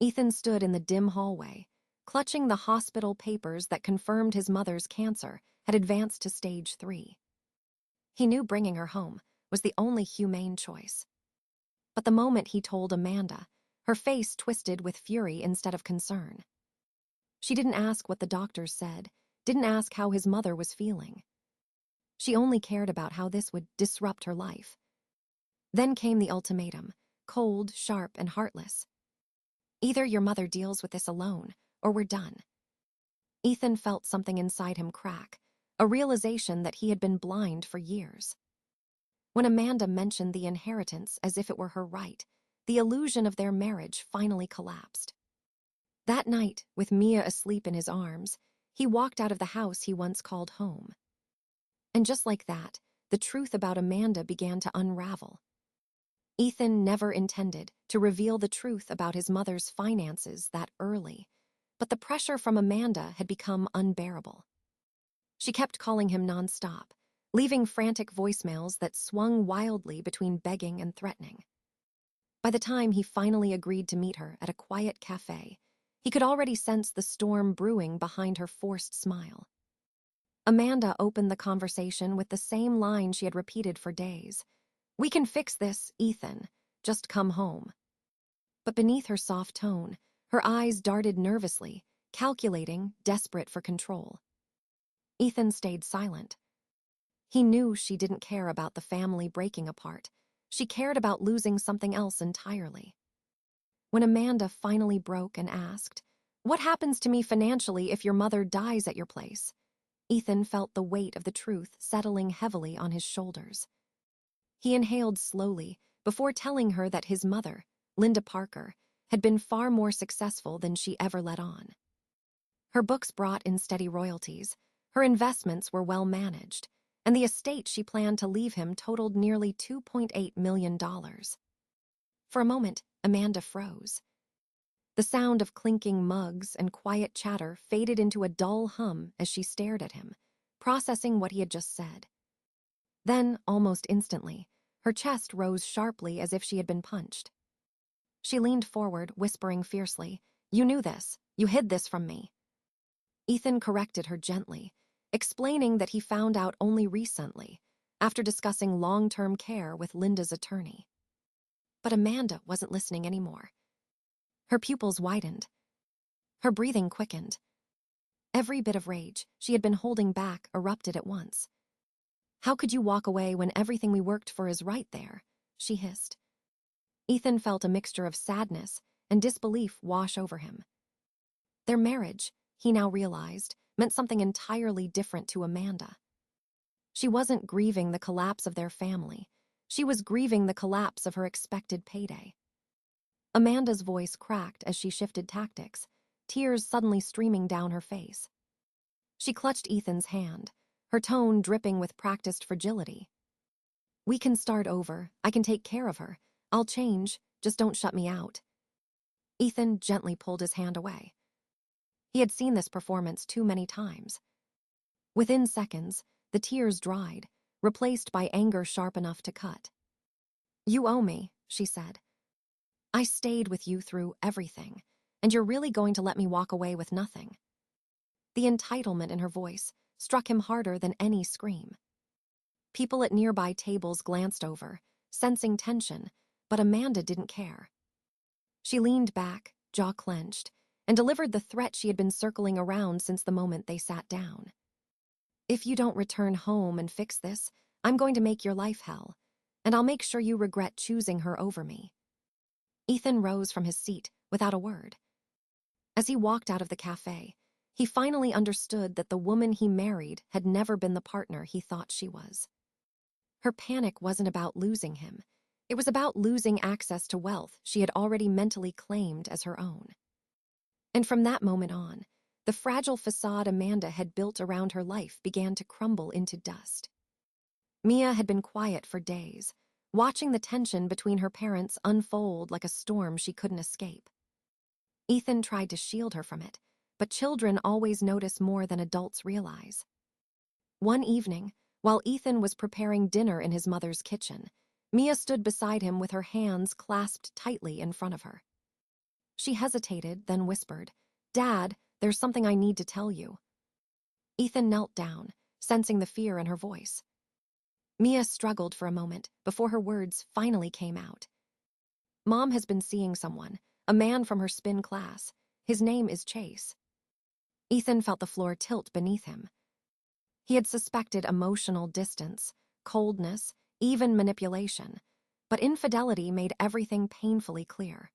Ethan stood in the dim hallway, clutching the hospital papers that confirmed his mother's cancer had advanced to stage 3. He knew bringing her home was the only humane choice. But the moment he told Amanda, her face twisted with fury instead of concern. She didn't ask what the doctors said, didn't ask how his mother was feeling. She only cared about how this would disrupt her life. Then came the ultimatum, cold, sharp, and heartless. Either your mother deals with this alone, or we're done. Ethan felt something inside him crack, a realization that he had been blind for years. When Amanda mentioned the inheritance as if it were her right, the illusion of their marriage finally collapsed. That night, with Mia asleep in his arms, he walked out of the house he once called home. And just like that, the truth about Amanda began to unravel. Ethan never intended to reveal the truth about his mother's finances that early, but the pressure from Amanda had become unbearable. She kept calling him nonstop, leaving frantic voicemails that swung wildly between begging and threatening. By the time he finally agreed to meet her at a quiet cafe, he could already sense the storm brewing behind her forced smile. Amanda opened the conversation with the same line she had repeated for days. "We can fix this, Ethan. Just come home." But beneath her soft tone, her eyes darted nervously, calculating, desperate for control. Ethan stayed silent. He knew she didn't care about the family breaking apart. She cared about losing something else entirely. When Amanda finally broke and asked, "What happens to me financially if your mother dies at your place?" Ethan felt the weight of the truth settling heavily on his shoulders. He inhaled slowly before telling her that his mother, Linda Parker, had been far more successful than she ever let on. Her books brought in steady royalties, her investments were well managed, and the estate she planned to leave him totaled nearly $2.8 million. For a moment, Amanda froze. The sound of clinking mugs and quiet chatter faded into a dull hum as she stared at him, processing what he had just said. Then, almost instantly, her chest rose sharply as if she had been punched. She leaned forward, whispering fiercely, "You knew this. You hid this from me." Ethan corrected her gently, explaining that he found out only recently, after discussing long-term care with Linda's attorney. But Amanda wasn't listening anymore. Her pupils widened. Her breathing quickened. Every bit of rage she had been holding back erupted at once. "How could you walk away when everything we worked for is right there?" she hissed. Ethan felt a mixture of sadness and disbelief wash over him. Their marriage, he now realized, meant something entirely different to Amanda. She wasn't grieving the collapse of their family. She was grieving the collapse of her expected payday. Amanda's voice cracked as she shifted tactics, tears suddenly streaming down her face. She clutched Ethan's hand, her tone dripping with practiced fragility. "We can start over. I can take care of her. I'll change, just don't shut me out." Ethan gently pulled his hand away. He had seen this performance too many times. Within seconds, the tears dried, replaced by anger sharp enough to cut. "You owe me," she said. "I stayed with you through everything, and you're really going to let me walk away with nothing?" The entitlement in her voice struck him harder than any scream. People at nearby tables glanced over, sensing tension, but Amanda didn't care. She leaned back, jaw clenched, and delivered the threat she had been circling around since the moment they sat down. "If you don't return home and fix this, I'm going to make your life hell, and I'll make sure you regret choosing her over me." Ethan rose from his seat without a word. As he walked out of the cafe, he finally understood that the woman he married had never been the partner he thought she was. Her panic wasn't about losing him. It was about losing access to wealth she had already mentally claimed as her own. And from that moment on, the fragile facade Amanda had built around her life began to crumble into dust. Mia had been quiet for days, watching the tension between her parents unfold like a storm she couldn't escape. Ethan tried to shield her from it, but children always notice more than adults realize. One evening, while Ethan was preparing dinner in his mother's kitchen, Mia stood beside him with her hands clasped tightly in front of her. She hesitated, then whispered, "Dad, there's something I need to tell you." Ethan knelt down, sensing the fear in her voice. Mia struggled for a moment before her words finally came out. "Mom has been seeing someone, a man from her spin class. His name is Chase." Ethan felt the floor tilt beneath him. He had suspected emotional distance, coldness, even manipulation, but infidelity made everything painfully clear.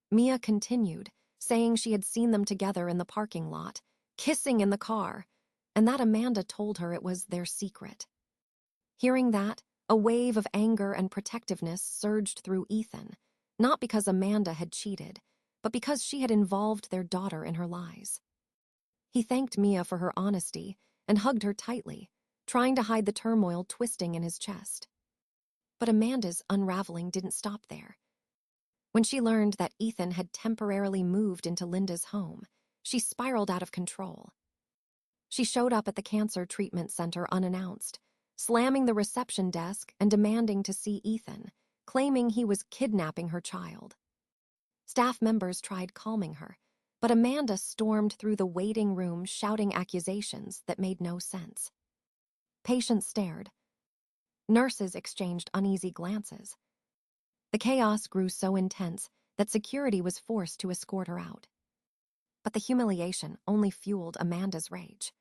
Mia continued, saying she had seen them together in the parking lot, kissing in the car, and that Amanda told her it was their secret. Hearing that, a wave of anger and protectiveness surged through Ethan, not because Amanda had cheated, but because she had involved their daughter in her lies. He thanked Mia for her honesty and hugged her tightly, trying to hide the turmoil twisting in his chest. But Amanda's unraveling didn't stop there. When she learned that Ethan had temporarily moved into Linda's home, she spiraled out of control. She showed up at the cancer treatment center unannounced, slamming the reception desk and demanding to see Ethan, claiming he was kidnapping her child. Staff members tried calming her, but Amanda stormed through the waiting room shouting accusations that made no sense. Patients stared. Nurses exchanged uneasy glances. The chaos grew so intense that security was forced to escort her out. But the humiliation only fueled Amanda's rage.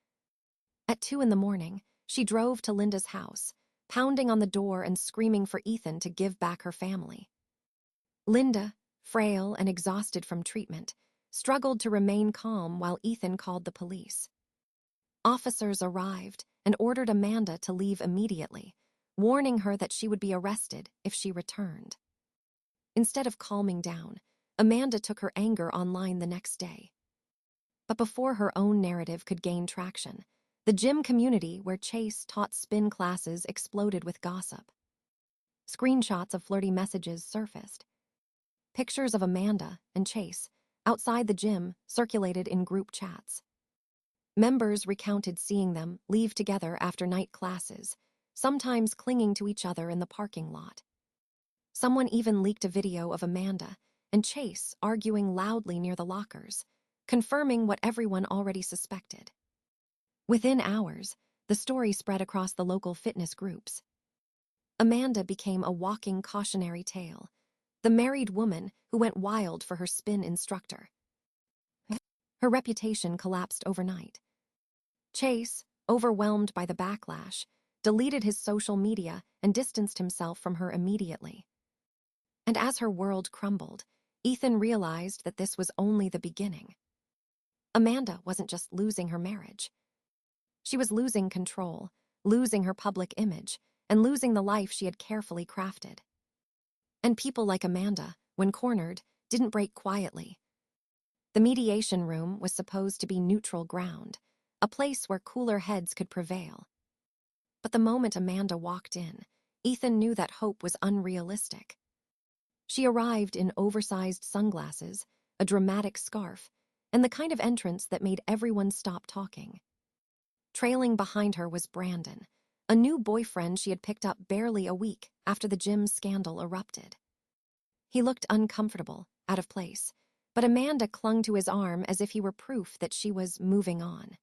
At 2 a.m, she drove to Linda's house, pounding on the door and screaming for Ethan to give back her family. Linda, frail and exhausted from treatment, struggled to remain calm while Ethan called the police. Officers arrived and ordered Amanda to leave immediately, warning her that she would be arrested if she returned. Instead of calming down, Amanda took her anger online the next day. But before her own narrative could gain traction, the gym community where Chase taught spin classes exploded with gossip. Screenshots of flirty messages surfaced. Pictures of Amanda and Chase outside the gym circulated in group chats. Members recounted seeing them leave together after night classes, sometimes clinging to each other in the parking lot. Someone even leaked a video of Amanda and Chase arguing loudly near the lockers, confirming what everyone already suspected. Within hours, the story spread across the local fitness groups. Amanda became a walking cautionary tale, the married woman who went wild for her spin instructor. Her reputation collapsed overnight. Chase, overwhelmed by the backlash, deleted his social media and distanced himself from her immediately. And as her world crumbled, Ethan realized that this was only the beginning. Amanda wasn't just losing her marriage. She was losing control, losing her public image, and losing the life she had carefully crafted. And people like Amanda, when cornered, didn't break quietly. The mediation room was supposed to be neutral ground, a place where cooler heads could prevail. But the moment Amanda walked in, Ethan knew that hope was unrealistic. She arrived in oversized sunglasses, a dramatic scarf, and the kind of entrance that made everyone stop talking. Trailing behind her was Brandon, a new boyfriend she had picked up barely a week after the gym scandal erupted. He looked uncomfortable, out of place, but Amanda clung to his arm as if he were proof that she was moving on.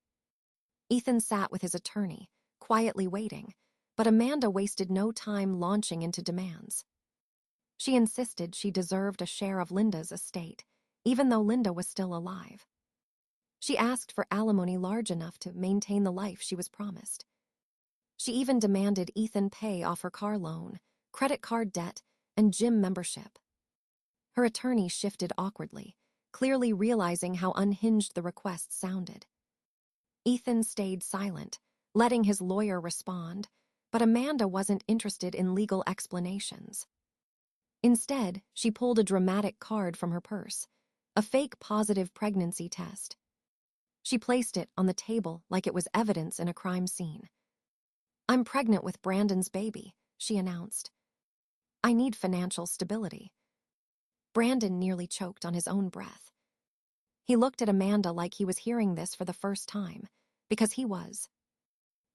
Ethan sat with his attorney, quietly waiting, but Amanda wasted no time launching into demands. She insisted she deserved a share of Linda's estate, even though Linda was still alive. She asked for alimony large enough to maintain the life she was promised. She even demanded Ethan pay off her car loan, credit card debt, and gym membership. Her attorney shifted awkwardly, clearly realizing how unhinged the request sounded. Ethan stayed silent, letting his lawyer respond, but Amanda wasn't interested in legal explanations. Instead, she pulled a dramatic card from her purse, a fake positive pregnancy test. She placed it on the table like it was evidence in a crime scene. "I'm pregnant with Brandon's baby," she announced. "I need financial stability." Brandon nearly choked on his own breath. He looked at Amanda like he was hearing this for the first time, because he was.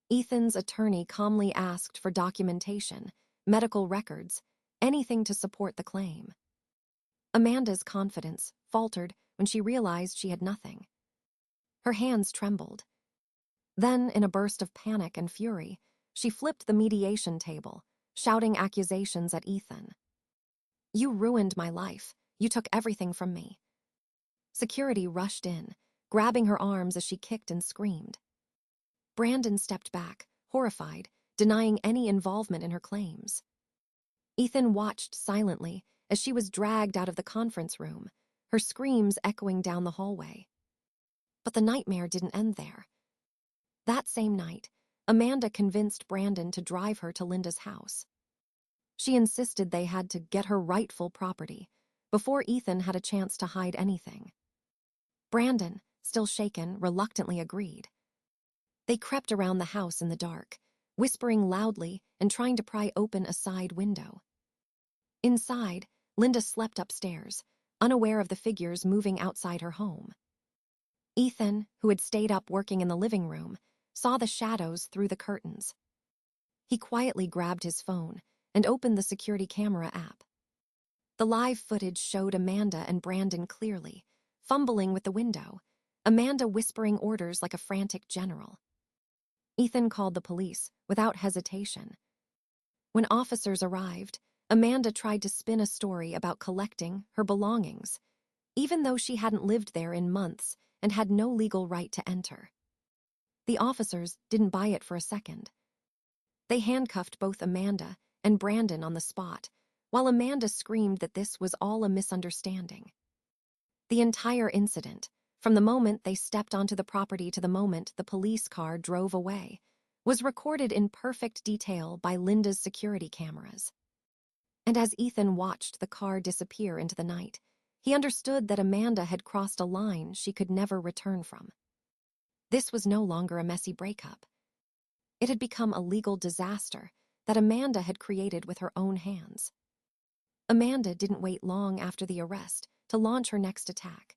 Ethan's attorney calmly asked for documentation, medical records, anything to support the claim. Amanda's confidence faltered when she realized she had nothing. Her hands trembled. Then, in a burst of panic and fury, she flipped the mediation table, shouting accusations at Ethan. "You ruined my life. You took everything from me." Security rushed in, grabbing her arms as she kicked and screamed. Brandon stepped back, horrified, denying any involvement in her claims. Ethan watched silently as she was dragged out of the conference room, her screams echoing down the hallway. But the nightmare didn't end there. That same night, Amanda convinced Brandon to drive her to Linda's house. She insisted they had to get her rightful property before Ethan had a chance to hide anything. Brandon, still shaken, reluctantly agreed. They crept around the house in the dark, whispering loudly and trying to pry open a side window. Inside, Linda slept upstairs, unaware of the figures moving outside her home. Ethan, who had stayed up working in the living room, saw the shadows through the curtains. He quietly grabbed his phone and opened the security camera app. The live footage showed Amanda and Brandon clearly, fumbling with the window, Amanda whispering orders like a frantic general. Ethan called the police without hesitation. When officers arrived, Amanda tried to spin a story about collecting her belongings, even though she hadn't lived there in months and had no legal right to enter. The officers didn't buy it for a second. They handcuffed both Amanda and Brandon on the spot, while Amanda screamed that this was all a misunderstanding. The entire incident, from the moment they stepped onto the property to the moment the police car drove away, was recorded in perfect detail by Linda's security cameras. And as Ethan watched the car disappear into the night, he understood that Amanda had crossed a line she could never return from. This was no longer a messy breakup. It had become a legal disaster that Amanda had created with her own hands. Amanda didn't wait long after the arrest to launch her next attack.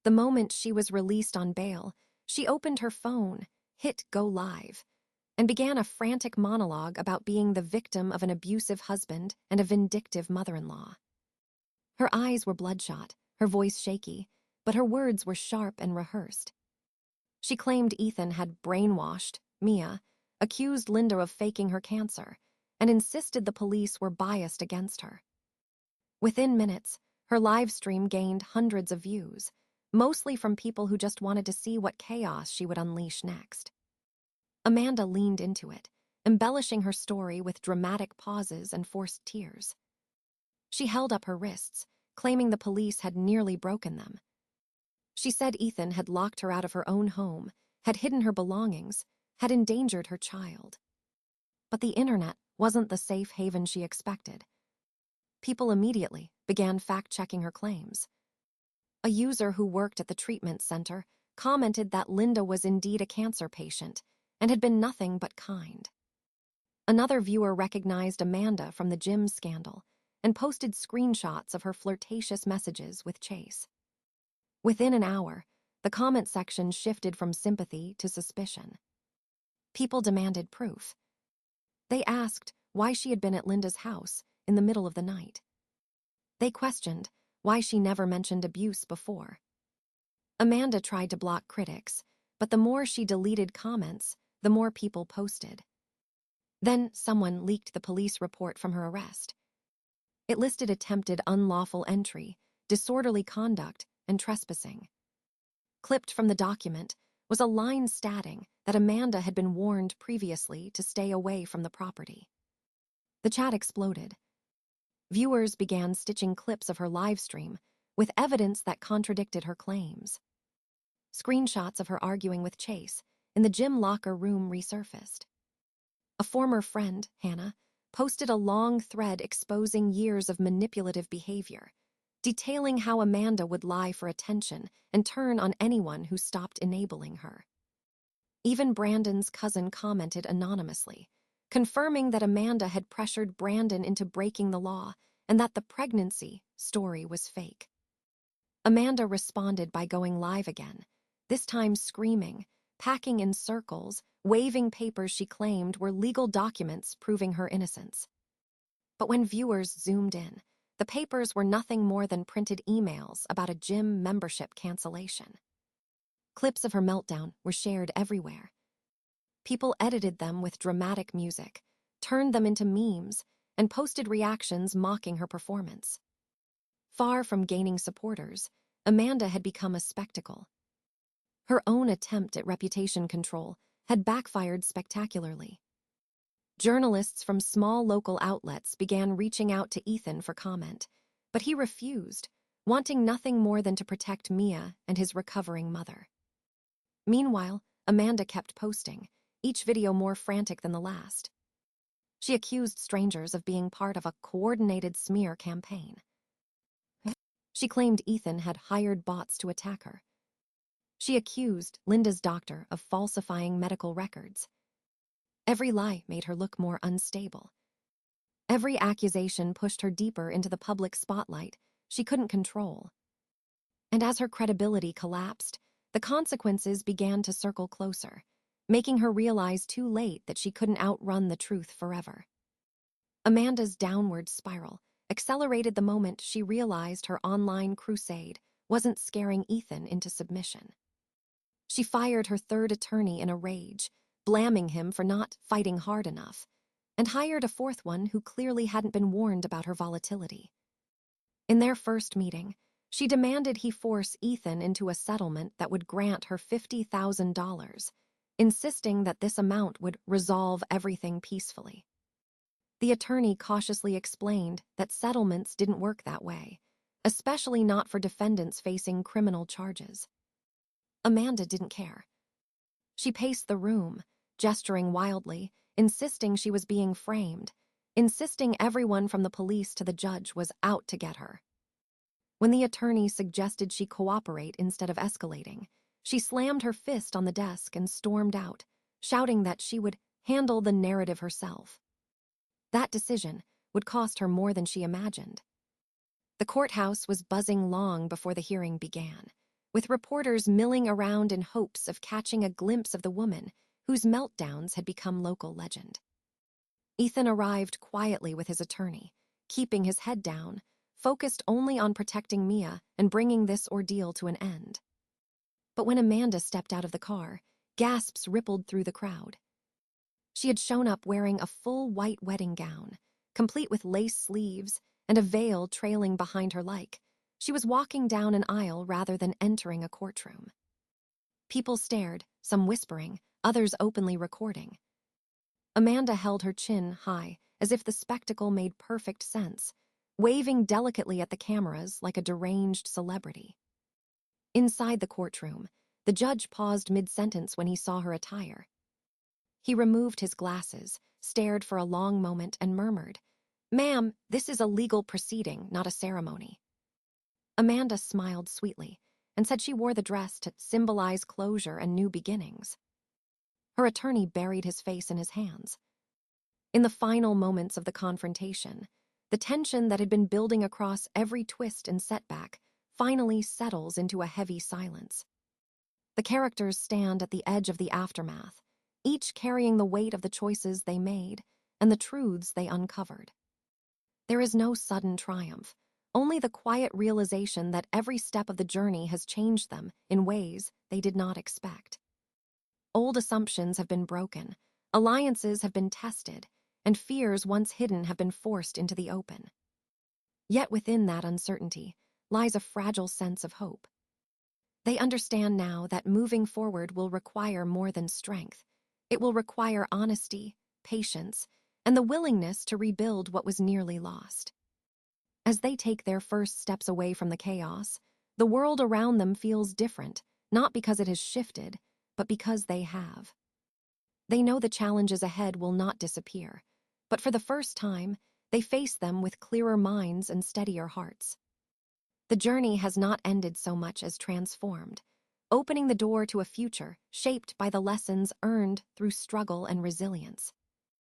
The moment she was released on bail, she opened her phone, hit Go Live, and began a frantic monologue about being the victim of an abusive husband and a vindictive mother-in-law. Her eyes were bloodshot, her voice shaky, but her words were sharp and rehearsed. She claimed Ethan had brainwashed Mia, accused Linda of faking her cancer, and insisted the police were biased against her. Within minutes, her live stream gained hundreds of views, mostly from people who just wanted to see what chaos she would unleash next. Amanda leaned into it, embellishing her story with dramatic pauses and forced tears. She held up her wrists, claiming the police had nearly broken them. She said Ethan had locked her out of her own home, had hidden her belongings, had endangered her child. But the internet wasn't the safe haven she expected. People immediately began fact-checking her claims. A user who worked at the treatment center commented that Linda was indeed a cancer patient and had been nothing but kind. Another viewer recognized Amanda from the gym scandal and posted screenshots of her flirtatious messages with Chase. Within an hour, the comment section shifted from sympathy to suspicion. People demanded proof. They asked why she had been at Linda's house in the middle of the night. They questioned why she never mentioned abuse before. Amanda tried to block critics, but the more she deleted comments, the more people posted. Then someone leaked the police report from her arrest. It listed attempted unlawful entry, disorderly conduct, and trespassing. Clipped from the document was a line stating that Amanda had been warned previously to stay away from the property. The chat exploded. Viewers began stitching clips of her live stream with evidence that contradicted her claims. Screenshots of her arguing with Chase in the gym locker room resurfaced. A former friend, Hannah, posted a long thread exposing years of manipulative behavior, detailing how Amanda would lie for attention and turn on anyone who stopped enabling her. Even Brandon's cousin commented anonymously, confirming that Amanda had pressured Brandon into breaking the law and that the pregnancy story was fake. Amanda responded by going live again, this time screaming, packing in circles, waving papers she claimed were legal documents proving her innocence. But when viewers zoomed in, The papers were nothing more than printed emails about a gym membership cancellation. Clips of her meltdown were shared everywhere. People edited them with dramatic music, turned them into memes, and posted reactions mocking her performance. Far from gaining supporters, Amanda had become a spectacle. Her own attempt at reputation control had backfired spectacularly. Journalists from small local outlets began reaching out to Ethan for comment, but he refused, wanting nothing more than to protect Mia and his recovering mother. Meanwhile, Amanda kept posting, each video more frantic than the last. She accused strangers of being part of a coordinated smear campaign. She claimed Ethan had hired bots to attack her. She accused Linda's doctor of falsifying medical records. Every lie made her look more unstable. Every accusation pushed her deeper into the public spotlight she couldn't control. And as her credibility collapsed, the consequences began to circle closer, making her realize too late that she couldn't outrun the truth forever. Amanda's downward spiral accelerated the moment she realized her online crusade wasn't scaring Ethan into submission. She fired her third attorney in a rage, blaming him for not fighting hard enough, and hired a fourth one who clearly hadn't been warned about her volatility. In their first meeting, she demanded he force Ethan into a settlement that would grant her $50,000, insisting that this amount would resolve everything peacefully. The attorney cautiously explained that settlements didn't work that way, especially not for defendants facing criminal charges. Amanda didn't care. She paced the room, gesturing wildly, insisting she was being framed, insisting everyone from the police to the judge was out to get her. When the attorney suggested she cooperate instead of escalating, she slammed her fist on the desk and stormed out, shouting that she would handle the narrative herself. That decision would cost her more than she imagined. The courthouse was buzzing long before the hearing began, with reporters milling around in hopes of catching a glimpse of the woman whose meltdowns had become local legend. Ethan arrived quietly with his attorney, keeping his head down, focused only on protecting Mia and bringing this ordeal to an end. But when Amanda stepped out of the car, gasps rippled through the crowd. She had shown up wearing a full white wedding gown, complete with lace sleeves and a veil trailing behind her like she was walking down an aisle rather than entering a courtroom. People stared, some whispering, others openly recording. Amanda held her chin high, as if the spectacle made perfect sense, waving delicately at the cameras like a deranged celebrity. Inside the courtroom, the judge paused mid-sentence when he saw her attire. He removed his glasses, stared for a long moment, and murmured, "Ma'am, this is a legal proceeding, not a ceremony." Amanda smiled sweetly and said she wore the dress to symbolize closure and new beginnings. Her attorney buried his face in his hands. In the final moments of the confrontation, the tension that had been building across every twist and setback finally settles into a heavy silence. The characters stand at the edge of the aftermath, each carrying the weight of the choices they made and the truths they uncovered. There is no sudden triumph, only the quiet realization that every step of the journey has changed them in ways they did not expect. Old assumptions have been broken, alliances have been tested, and fears once hidden have been forced into the open. Yet within that uncertainty lies a fragile sense of hope. They understand now that moving forward will require more than strength. It will require honesty, patience, and the willingness to rebuild what was nearly lost. As they take their first steps away from the chaos, the world around them feels different, not because it has shifted, but because they have. They know the challenges ahead will not disappear, but for the first time, they face them with clearer minds and steadier hearts. The journey has not ended so much as transformed, opening the door to a future shaped by the lessons earned through struggle and resilience.